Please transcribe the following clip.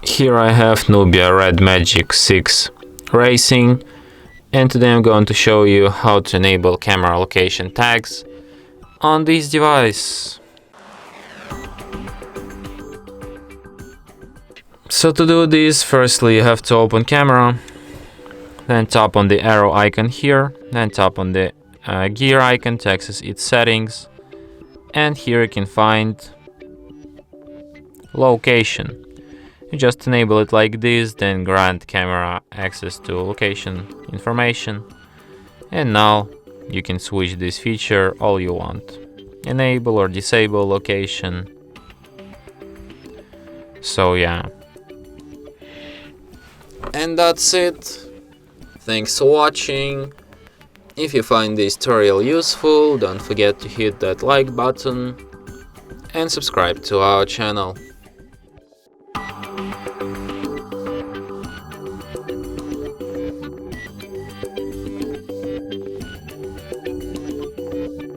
Here I have Nubia Red Magic 6 Racing, and today I'm going to show you how to enable camera location tags on this device. So to do this, firstly you have to open camera, then tap on the arrow icon here, then tap on the gear icon to access its settings, and here you can find location. You just enable it like this, then grant camera access to location information, and now you can switch this feature all you want. Enable or disable location. So yeah. And that's it. Thanks for watching. If you find this tutorial useful, don't forget to hit that like button and subscribe to our channel.